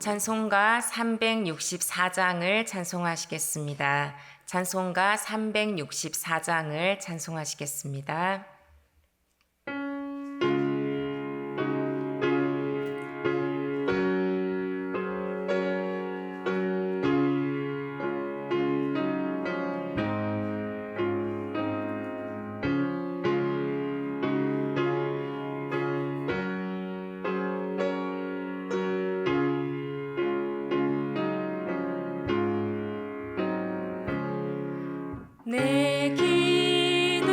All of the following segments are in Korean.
찬송가 364장을 찬송하시겠습니다. 찬송가 364장을 찬송하시겠습니다. 내 기도하는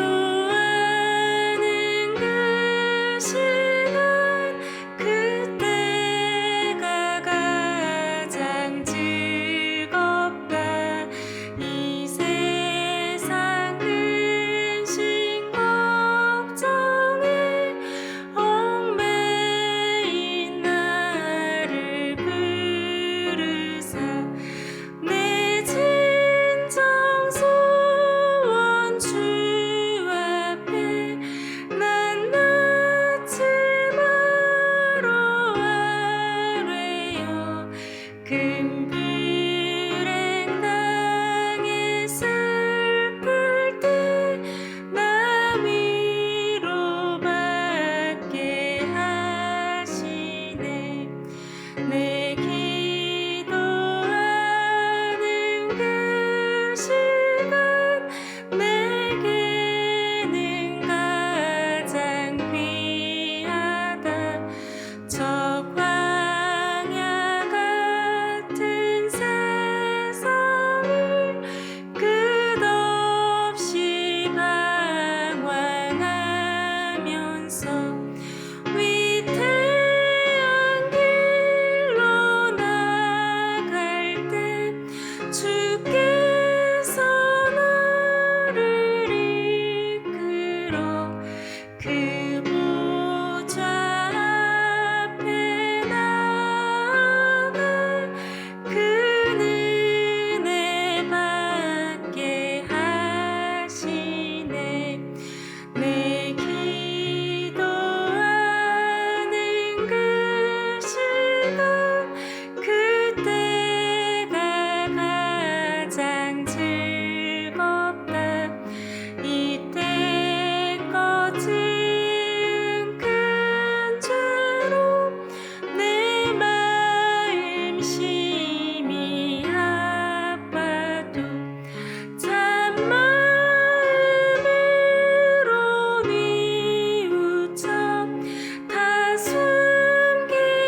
그 시간 그때가 가장 즐겁다. 이 세상 근심 걱정에 얽매인 나를 부르사 내 진정 소원 주 앞에 난 낳지 말어 아뢰어 큰 불행 당해 슬플 때 나 위로받게 하시네. 내 기도하는 그 시간 내게는 가장 귀하다. 저 광야 같은 세상을 끝없이 방황하면서 위태한 길로 나갈 때 주께서 나를 이끌어 그 보좌 앞에 나아가 그 은혜 받게 하시네. 내 기도하는 그 시간 그때가 가장 즐겁다. 이때껏 지은 큰 죄로 내 마음 심히 아파도 참마음으로 뉘우쳐 다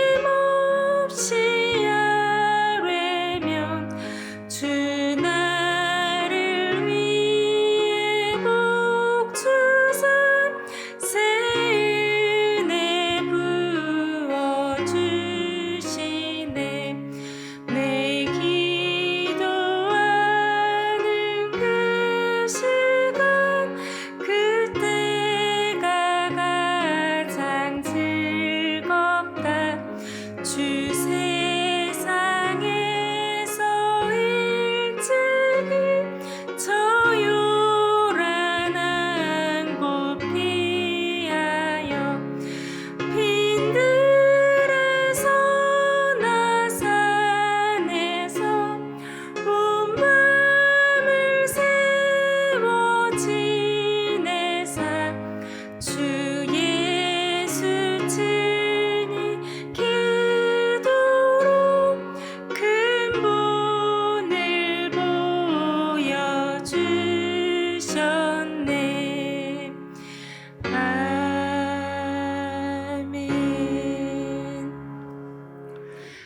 숨김없이 아뢰면 주 나를 위해 복 주사 새 은혜 부어주시네. 내 기도하는 그 시간 그때가 가장 즐겁다. 주 세상에서 일찍이 저 요란한 곳 피하여 빈들에서 나 산에서 온 밤을 세워 지내사 주 예수 친히 기도로 큰 본을 보여주셨네. 아멘.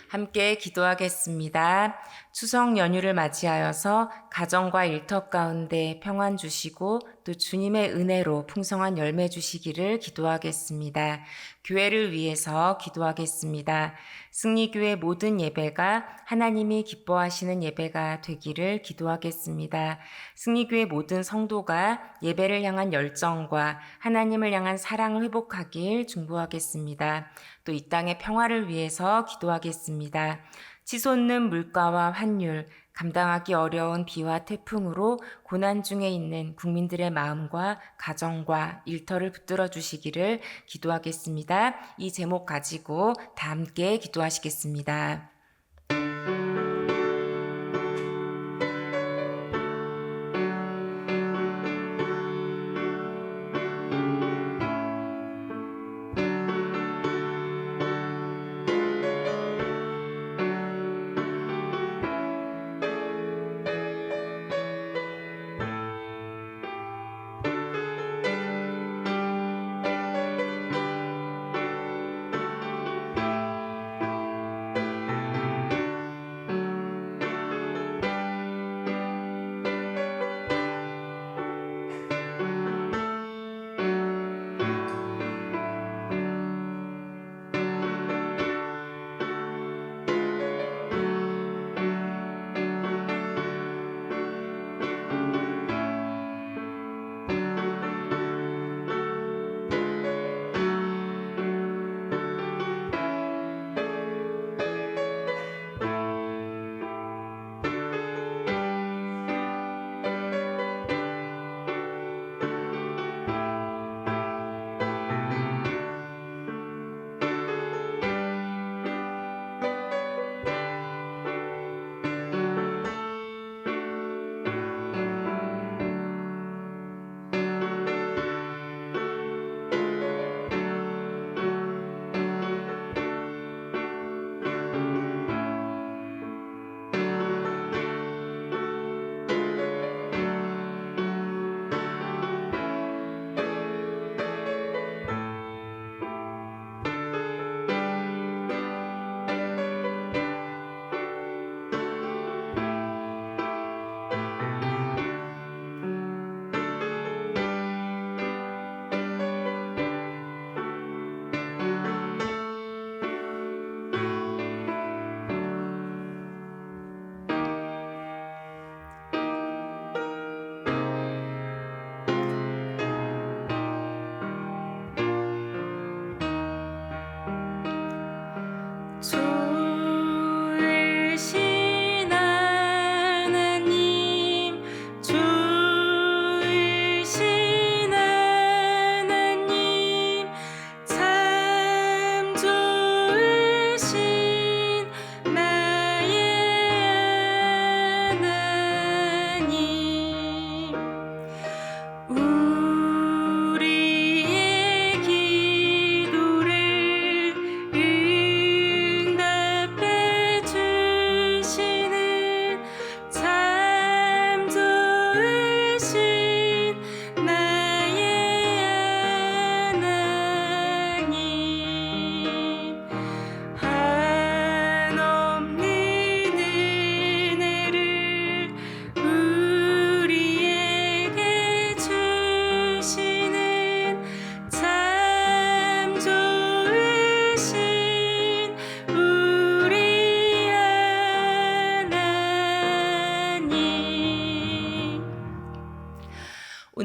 함께 기도하겠습니다. 추석 연휴를 맞이하여서 가정과 일터 가운데 평안 주시고 또 주님의 은혜로 풍성한 열매 주시기를 기도하겠습니다. 교회를 위해서 기도하겠습니다. 승리교회 모든 예배가 하나님이 기뻐하시는 예배가 되기를 기도하겠습니다. 승리교회 모든 성도가 예배를 향한 열정과 하나님을 향한 사랑을 회복하길 중보하겠습니다. 또 이 땅의 평화를 위해서 기도하겠습니다. 치솟는 물가와 환율, 감당하기 어려운 비와 태풍으로 고난 중에 있는 국민들의 마음과 가정과 일터를 붙들어 주시기를 기도하겠습니다. 이 제목 가지고 다 함께 기도하시겠습니다.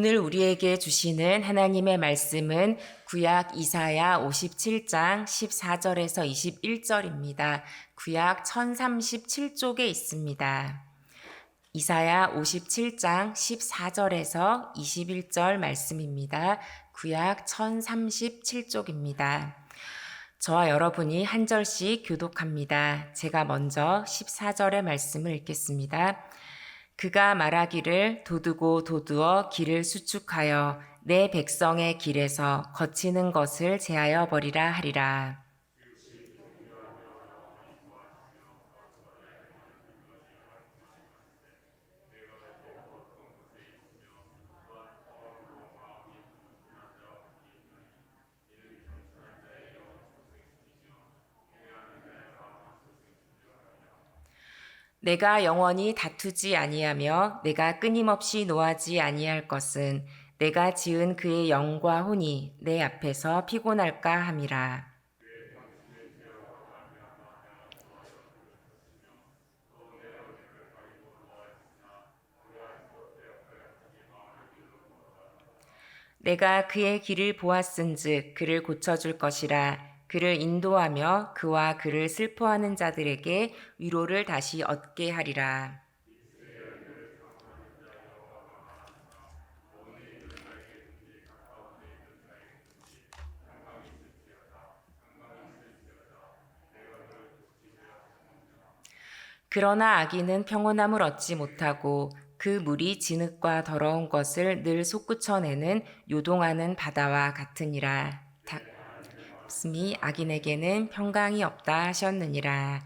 오늘 우리에게 주시는 하나님의 말씀은 구약 이사야 57장 14절에서 21절입니다. 구약 1037쪽에 있습니다. 이사야 57장 14절에서 21절 말씀입니다. 구약 1037쪽입니다. 저와 여러분이 한 절씩 교독합니다. 제가 먼저 14절의 말씀을 읽겠습니다. 그가 말하기를 도두고 도두어 길을 수축하여 내 백성의 길에서 거치는 것을 제하여 버리라 하리라. 내가 영원히 다투지 아니하며 내가 끊임없이 노하지 아니할 것은 내가 지은 그의 영과 혼이 내 앞에서 피곤할까 함이라. 내가 그의 길을 보았은즉 그를 고쳐줄 것이라. 그를 인도하며 그와 그를 슬퍼하는 자들에게 위로를 다시 얻게 하리라. 그러나 악인은 평온함을 얻지 못하고 그 물이 진흙과 더러운 것을 늘 솟구쳐내는 요동하는 바다와 같으니라. 말씀이 악인에게는 평강이 없다 하셨느니라.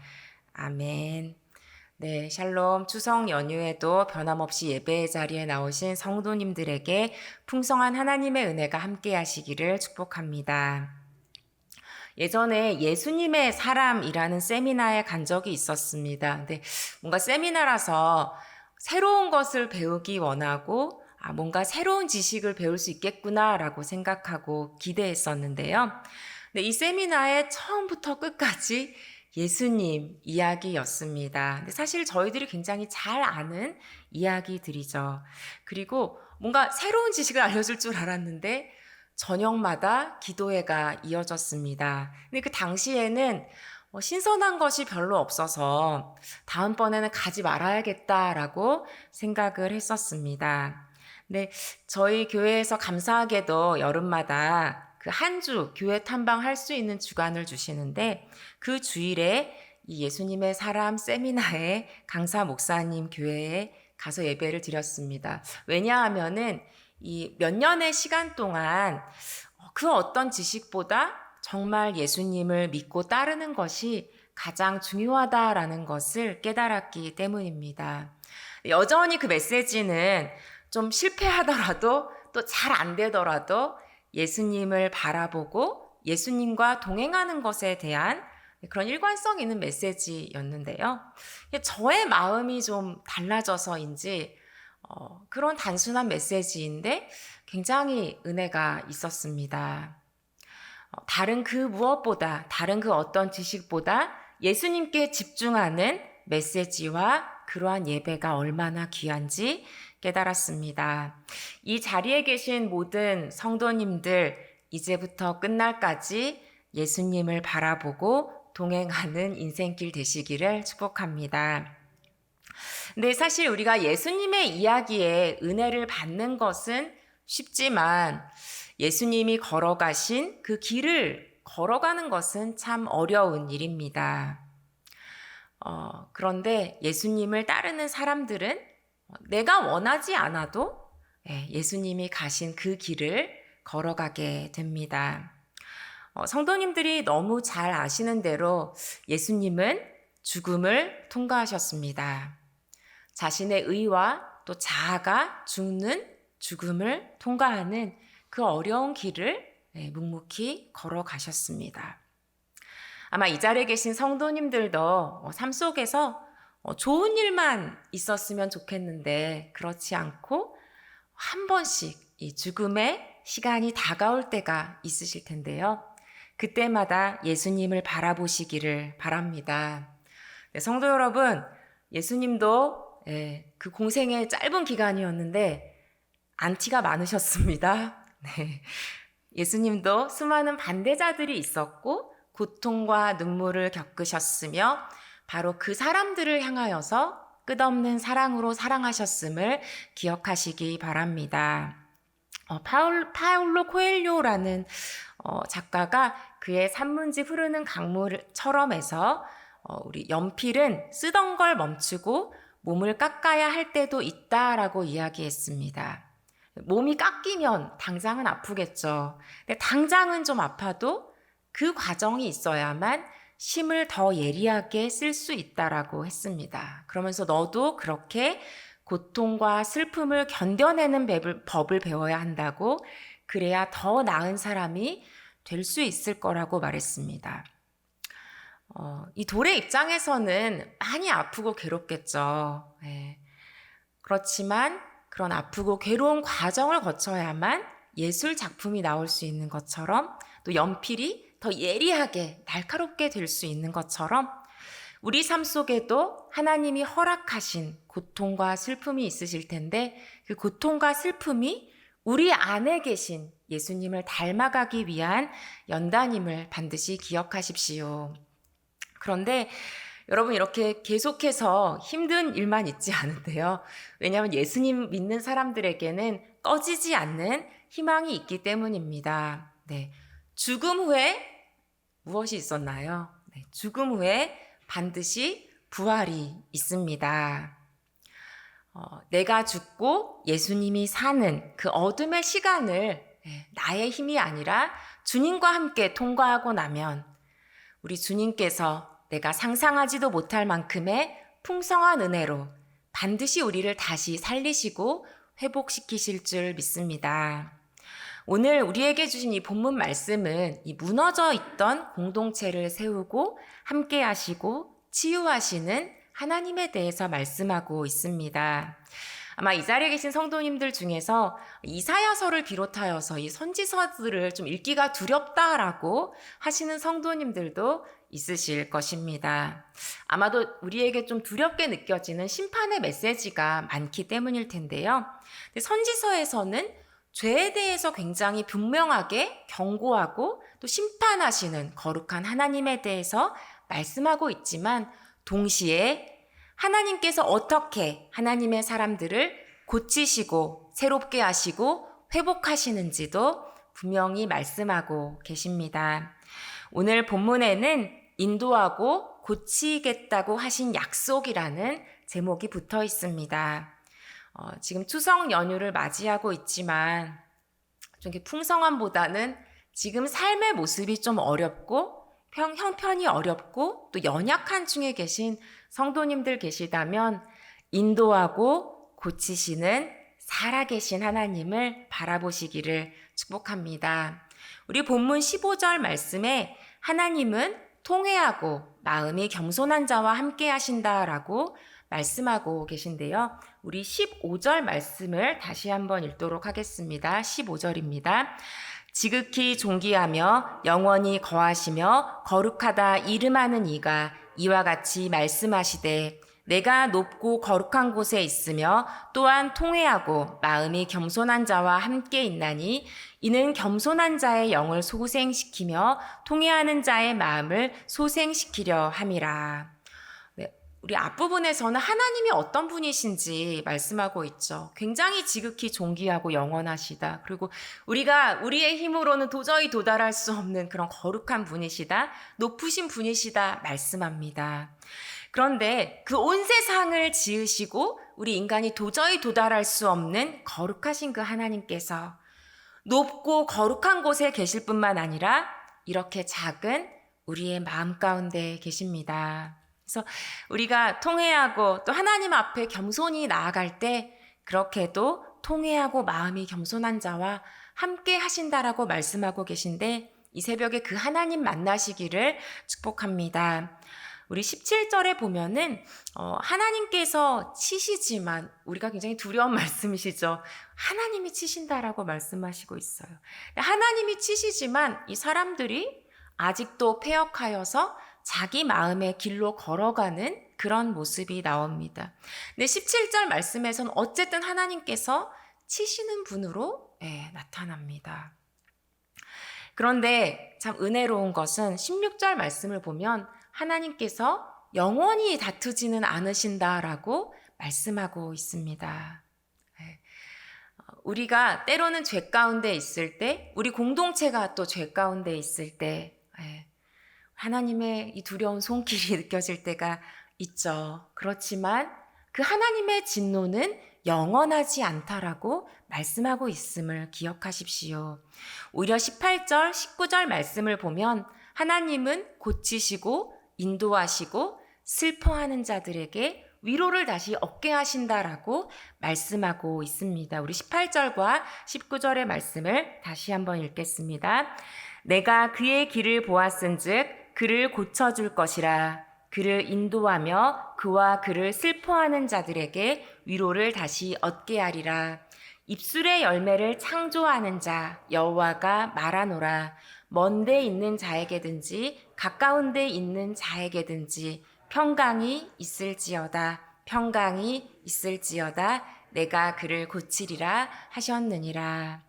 아멘. 네, 샬롬. 추석 연휴에도 변함없이 예배의 자리에 나오신 성도님들에게 풍성한 하나님의 은혜가 함께 하시기를 축복합니다. 예전에 예수님의 사람이라는 세미나에 간 적이 있었습니다. 근데 뭔가 세미나라서 새로운 것을 배우기 원하고 뭔가 새로운 지식을 배울 수 있겠구나라고 생각하고 기대했었는데요. 근데 이 세미나의 처음부터 끝까지 예수님 이야기였습니다. 근데 사실 저희들이 굉장히 잘 아는 이야기들이죠. 그리고 뭔가 새로운 지식을 알려줄 줄 알았는데 저녁마다 기도회가 이어졌습니다. 근데 그 당시에는 신선한 것이 별로 없어서 다음번에는 가지 말아야겠다라고 생각을 했었습니다. 근데 저희 교회에서 감사하게도 여름마다 그 한 주 교회 탐방할 수 있는 주간을 주시는데 그 주일에 이 예수님의 사람 세미나에 강사 목사님 교회에 가서 예배를 드렸습니다. 왜냐하면은 이 몇 년의 시간 동안 그 어떤 지식보다 정말 예수님을 믿고 따르는 것이 가장 중요하다라는 것을 깨달았기 때문입니다. 여전히 그 메시지는 좀 실패하더라도 또 잘 안 되더라도 예수님을 바라보고 예수님과 동행하는 것에 대한 그런 일관성 있는 메시지였는데요. 저의 마음이 좀 달라져서인지 그런 단순한 메시지인데 굉장히 은혜가 있었습니다. 다른 그 무엇보다, 다른 그 어떤 지식보다 예수님께 집중하는 메시지와 그러한 예배가 얼마나 귀한지 깨달았습니다. 이 자리에 계신 모든 성도님들, 이제부터 끝날까지 예수님을 바라보고 동행하는 인생길 되시기를 축복합니다. 근데 사실 우리가 예수님의 이야기에 은혜를 받는 것은 쉽지만 예수님이 걸어가신 그 길을 걸어가는 것은 참 어려운 일입니다. 그런데 예수님을 따르는 사람들은 내가 원하지 않아도 예수님이 가신 그 길을 걸어가게 됩니다. 성도님들이 너무 잘 아시는 대로 예수님은 죽음을 통과하셨습니다. 자신의 의와 또 자아가 죽는 죽음을 통과하는 그 어려운 길을 묵묵히 걸어가셨습니다. 아마 이 자리에 계신 성도님들도 삶 속에서 좋은 일만 있었으면 좋겠는데 그렇지 않고 한 번씩 이 죽음의 시간이 다가올 때가 있으실 텐데요. 그때마다 예수님을 바라보시기를 바랍니다. 성도 여러분, 예수님도 그 공생의 짧은 기간이었는데 안티가 많으셨습니다. 네. 예수님도 수많은 반대자들이 있었고 고통과 눈물을 겪으셨으며 바로 그 사람들을 향하여서 끝없는 사랑으로 사랑하셨음을 기억하시기 바랍니다. 파울로 코엘료라는 작가가 그의 산문집 흐르는 강물처럼에서 우리 연필은 쓰던 걸 멈추고 몸을 깎아야 할 때도 있다라고 이야기했습니다. 몸이 깎이면 당장은 아프겠죠. 근데 당장은 좀 아파도 그 과정이 있어야만 힘을 더 예리하게 쓸 수 있다라고 했습니다. 그러면서 너도 그렇게 고통과 슬픔을 견뎌내는 법을 배워야 한다고, 그래야 더 나은 사람이 될 수 있을 거라고 말했습니다. 이 돌의 입장에서는 많이 아프고 괴롭겠죠. 네. 그렇지만 그런 아프고 괴로운 과정을 거쳐야만 예술 작품이 나올 수 있는 것처럼, 또 연필이 더 예리하게 날카롭게 될 수 있는 것처럼 우리 삶 속에도 하나님이 허락하신 고통과 슬픔이 있으실 텐데, 그 고통과 슬픔이 우리 안에 계신 예수님을 닮아가기 위한 연단임을 반드시 기억하십시오. 그런데 여러분, 이렇게 계속해서 힘든 일만 있지 않은데요. 왜냐하면 예수님 믿는 사람들에게는 꺼지지 않는 희망이 있기 때문입니다. 네. 죽음 후에 무엇이 있었나요? 네. 죽음 후에 반드시 부활이 있습니다. 내가 죽고 예수님이 사는 그 어둠의 시간을 나의 힘이 아니라 주님과 함께 통과하고 나면 우리 주님께서 내가 상상하지도 못할 만큼의 풍성한 은혜로 반드시 우리를 다시 살리시고 회복시키실 줄 믿습니다. 오늘 우리에게 주신 이 본문 말씀은 이 무너져 있던 공동체를 세우고 함께 하시고 치유하시는 하나님에 대해서 말씀하고 있습니다. 아마 이 자리에 계신 성도님들 중에서 이사야서를 비롯하여서 이 선지서들을 좀 읽기가 두렵다라고 하시는 성도님들도 있으실 것입니다. 아마도 우리에게 좀 두렵게 느껴지는 심판의 메시지가 많기 때문일 텐데요. 선지서에서는 죄에 대해서 굉장히 분명하게 경고하고 또 심판하시는 거룩한 하나님에 대해서 말씀하고 있지만, 동시에 하나님께서 어떻게 하나님의 사람들을 고치시고 새롭게 하시고 회복하시는지도 분명히 말씀하고 계십니다. 오늘 본문에는 인도하고 고치겠다고 하신 약속이라는 제목이 붙어 있습니다. 지금 추석 연휴를 맞이하고 있지만 좀 풍성함보다는 지금 삶의 모습이 좀 어렵고 형편이 어렵고 또 연약한 중에 계신 성도님들 계시다면 인도하고 고치시는 살아계신 하나님을 바라보시기를 축복합니다. 우리 본문 15절 말씀에 하나님은 통회하고 마음이 겸손한 자와 함께 하신다라고 말씀하고 계신데요. 우리 15절 말씀을 다시 한번 읽도록 하겠습니다. 15절입니다. 지극히 존귀하며 영원히 거하시며 거룩하다 이름하는 이가 이와 같이 말씀하시되, 내가 높고 거룩한 곳에 있으며 또한 통회하고 마음이 겸손한 자와 함께 있나니, 이는 겸손한 자의 영을 소생시키며 통회하는 자의 마음을 소생시키려 함이라. 우리 앞부분에서는 하나님이 어떤 분이신지 말씀하고 있죠. 굉장히 지극히 존귀하고 영원하시다. 그리고 우리가 우리의 힘으로는 도저히 도달할 수 없는 그런 거룩한 분이시다. 높으신 분이시다 말씀합니다. 그런데 그 온 세상을 지으시고 우리 인간이 도저히 도달할 수 없는 거룩하신 그 하나님께서 높고 거룩한 곳에 계실 뿐만 아니라 이렇게 작은 우리의 마음 가운데 계십니다. 그래서 우리가 통회하고 또 하나님 앞에 겸손히 나아갈 때 그렇게도 통회하고 마음이 겸손한 자와 함께 하신다라고 말씀하고 계신데, 이 새벽에 그 하나님 만나시기를 축복합니다. 우리 17절에 보면은 하나님께서 치시지만, 우리가 굉장히 두려운 말씀이시죠. 하나님이 치신다라고 말씀하시고 있어요. 하나님이 치시지만 이 사람들이 아직도 패역하여서 자기 마음의 길로 걸어가는 그런 모습이 나옵니다. 근데 17절 말씀에서는 어쨌든 하나님께서 치시는 분으로 나타납니다. 그런데 참 은혜로운 것은 16절 말씀을 보면 하나님께서 영원히 다투지는 않으신다라고 말씀하고 있습니다. 우리가 때로는 죄 가운데 있을 때, 우리 공동체가 또 죄 가운데 있을 때 하나님의 이 두려운 손길이 느껴질 때가 있죠. 그렇지만 그 하나님의 진노는 영원하지 않다라고 말씀하고 있음을 기억하십시오. 오히려 18절, 19절 말씀을 보면 하나님은 고치시고 인도하시고 슬퍼하는 자들에게 위로를 다시 얻게 하신다라고 말씀하고 있습니다. 우리 18절과 19절의 말씀을 다시 한번 읽겠습니다. 내가 그의 길을 보았은즉 그를 고쳐줄 것이라. 그를 인도하며 그와 그를 슬퍼하는 자들에게 위로를 다시 얻게 하리라. 입술의 열매를 창조하는 자 여호와가 말하노라. 먼 데 있는 자에게든지 가까운 데 있는 자에게든지 평강이 있을지어다. 평강이 있을지어다. 내가 그를 고치리라 하셨느니라.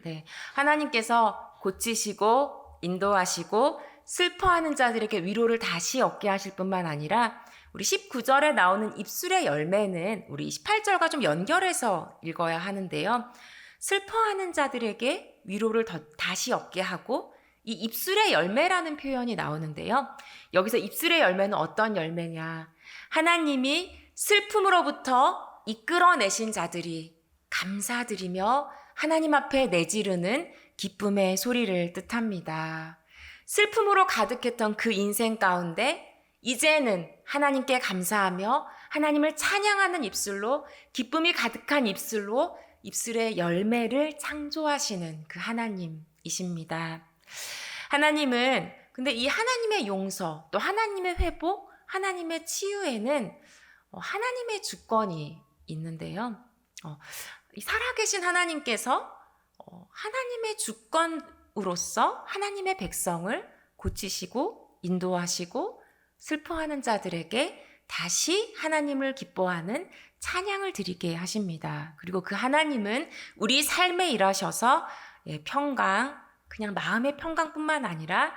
네, 하나님께서 고치시고 인도하시고 슬퍼하는 자들에게 위로를 다시 얻게 하실 뿐만 아니라 우리 19절에 나오는 입술의 열매는 우리 18절과 좀 연결해서 읽어야 하는데요. 슬퍼하는 자들에게 위로를 다시 얻게 하고 이 입술의 열매라는 표현이 나오는데요. 여기서 입술의 열매는 어떤 열매냐? 하나님이 슬픔으로부터 이끌어내신 자들이 감사드리며 하나님 앞에 내지르는 기쁨의 소리를 뜻합니다. 슬픔으로 가득했던 그 인생 가운데 이제는 하나님께 감사하며 하나님을 찬양하는 입술로 기쁨이 가득한 입술로 입술의 열매를 창조하시는 그 하나님이십니다. 하나님은 근데 이 하나님의 용서 또 하나님의 회복, 하나님의 치유에는 하나님의 주권이 있는데요. 이 살아계신 하나님께서 하나님의 주권으로서 하나님의 백성을 고치시고 인도하시고 슬퍼하는 자들에게 다시 하나님을 기뻐하는 찬양을 드리게 하십니다. 그리고 그 하나님은 우리 삶에 일하셔서 평강, 그냥 마음의 평강뿐만 아니라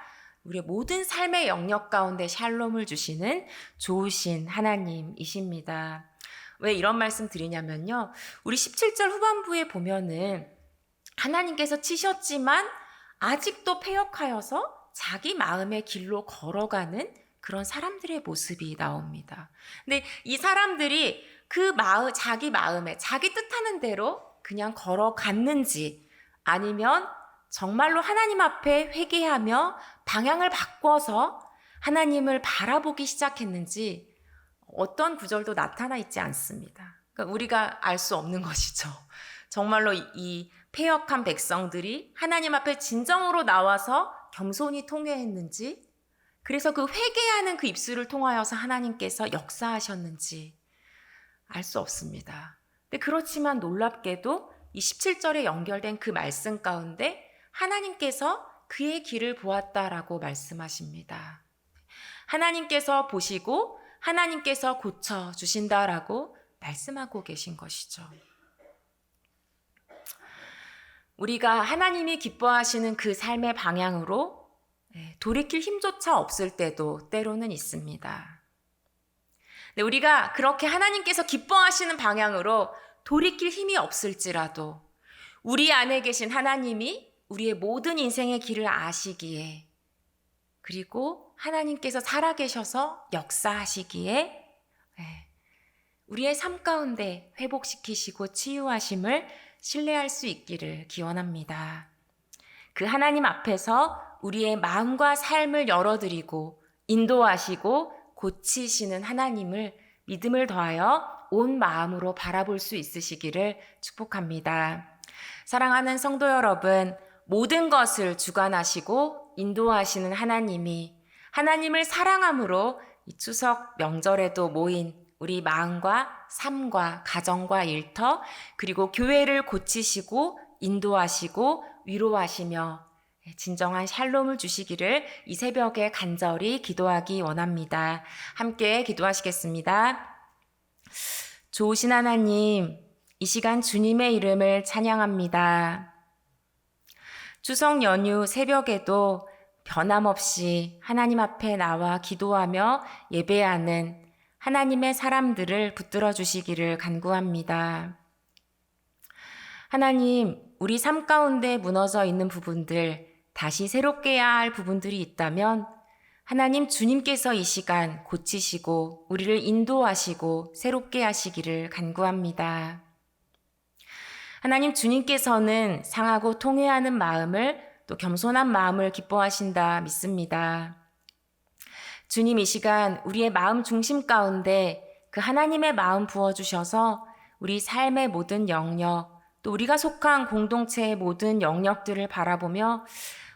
우리의 모든 삶의 영역 가운데 샬롬을 주시는 좋으신 하나님이십니다. 왜 이런 말씀 드리냐면요. 우리 17절 후반부에 보면은 하나님께서 치셨지만 아직도 패역하여서 자기 마음의 길로 걸어가는 그런 사람들의 모습이 나옵니다. 근데 이 사람들이 그 자기 마음에 자기 뜻하는 대로 그냥 걸어갔는지 아니면 정말로 하나님 앞에 회개하며 방향을 바꿔서 하나님을 바라보기 시작했는지 어떤 구절도 나타나 있지 않습니다. 그러니까 우리가 알 수 없는 것이죠. 정말로 이 패역한 백성들이 하나님 앞에 진정으로 나와서 겸손히 통회했는지, 그래서 그 회개하는 그 입술을 통하여서 하나님께서 역사하셨는지 알 수 없습니다. 근데 그렇지만 놀랍게도 이 17절에 연결된 그 말씀 가운데 하나님께서 그의 길을 보았다라고 말씀하십니다. 하나님께서 보시고 하나님께서 고쳐주신다라고 말씀하고 계신 것이죠. 우리가 하나님이 기뻐하시는 그 삶의 방향으로 돌이킬 힘조차 없을 때도 때로는 있습니다. 근데 우리가 그렇게 하나님께서 기뻐하시는 방향으로 돌이킬 힘이 없을지라도 우리 안에 계신 하나님이 우리의 모든 인생의 길을 아시기에, 그리고 하나님께서 살아계셔서 역사하시기에 우리의 삶 가운데 회복시키시고 치유하심을 신뢰할 수 있기를 기원합니다. 그 하나님 앞에서 우리의 마음과 삶을 열어드리고 인도하시고 고치시는 하나님을 믿음을 더하여 온 마음으로 바라볼 수 있으시기를 축복합니다. 사랑하는 성도 여러분, 모든 것을 주관하시고 인도하시는 하나님이 하나님을 사랑함으로 이 추석 명절에도 모인 우리 마음과 삶과 가정과 일터 그리고 교회를 고치시고 인도하시고 위로하시며 진정한 샬롬을 주시기를 이 새벽에 간절히 기도하기 원합니다. 함께 기도하시겠습니다. 좋으신 하나님, 이 시간 주님의 이름을 찬양합니다. 추석 연휴 새벽에도 변함없이 하나님 앞에 나와 기도하며 예배하는 하나님의 사람들을 붙들어 주시기를 간구합니다. 하나님, 우리 삶 가운데 무너져 있는 부분들, 다시 새롭게 해야 할 부분들이 있다면 하나님 주님께서 이 시간 고치시고 우리를 인도하시고 새롭게 하시기를 간구합니다. 하나님 주님께서는 상하고 통회하는 마음을 또 겸손한 마음을 기뻐하신다 믿습니다. 주님 이 시간 우리의 마음 중심 가운데 그 하나님의 마음 부어주셔서 우리 삶의 모든 영역 또 우리가 속한 공동체의 모든 영역들을 바라보며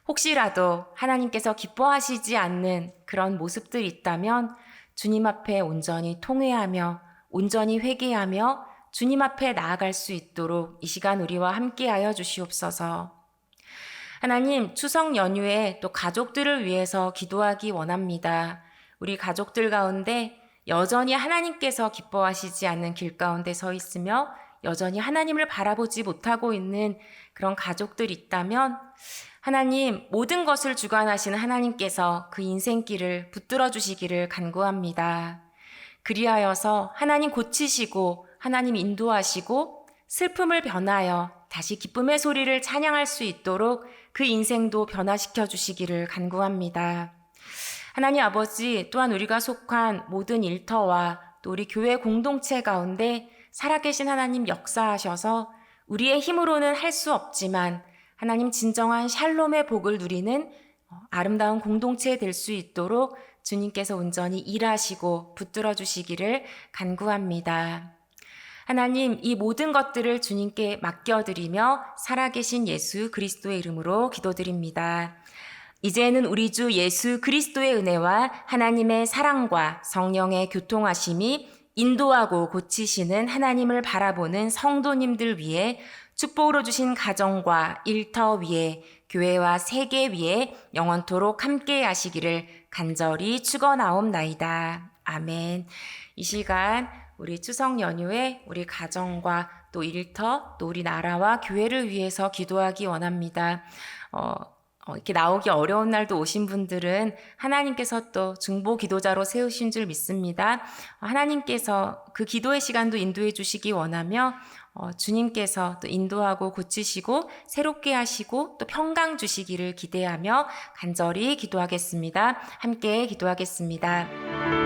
혹시라도 하나님께서 기뻐하시지 않는 그런 모습들이 있다면 주님 앞에 온전히 통회하며 온전히 회개하며 주님 앞에 나아갈 수 있도록 이 시간 우리와 함께하여 주시옵소서. 하나님, 추석 연휴에 또 가족들을 위해서 기도하기 원합니다. 우리 가족들 가운데 여전히 하나님께서 기뻐하시지 않는 길 가운데 서 있으며 여전히 하나님을 바라보지 못하고 있는 그런 가족들이 있다면 하나님, 모든 것을 주관하시는 하나님께서 그 인생길을 붙들어 주시기를 간구합니다. 그리하여서 하나님 고치시고 하나님 인도하시고 슬픔을 변하여 다시 기쁨의 소리를 찬양할 수 있도록 그 인생도 변화시켜 주시기를 간구합니다. 하나님 아버지, 또한 우리가 속한 모든 일터와 또 우리 교회 공동체 가운데 살아계신 하나님 역사하셔서 우리의 힘으로는 할 수 없지만 하나님 진정한 샬롬의 복을 누리는 아름다운 공동체 될 수 있도록 주님께서 온전히 일하시고 붙들어 주시기를 간구합니다. 하나님, 이 모든 것들을 주님께 맡겨드리며 살아계신 예수 그리스도의 이름으로 기도드립니다. 이제는 우리 주 예수 그리스도의 은혜와 하나님의 사랑과 성령의 교통하심이 인도하고 고치시는 하나님을 바라보는 성도님들 위해 축복으로 주신 가정과 일터 위에 교회와 세계 위에 영원토록 함께 하시기를 간절히 축원하옵나이다. 아멘. 이 시간 우리 추석 연휴에 우리 가정과 또 일터 또 우리 나라와 교회를 위해서 기도하기 원합니다. 이렇게 나오기 어려운 날도 오신 분들은 하나님께서 또 중보 기도자로 세우신 줄 믿습니다. 하나님께서 그 기도의 시간도 인도해 주시기 원하며 주님께서 또 인도하고 고치시고 새롭게 하시고 또 평강 주시기를 기대하며 간절히 기도하겠습니다. 함께 기도하겠습니다.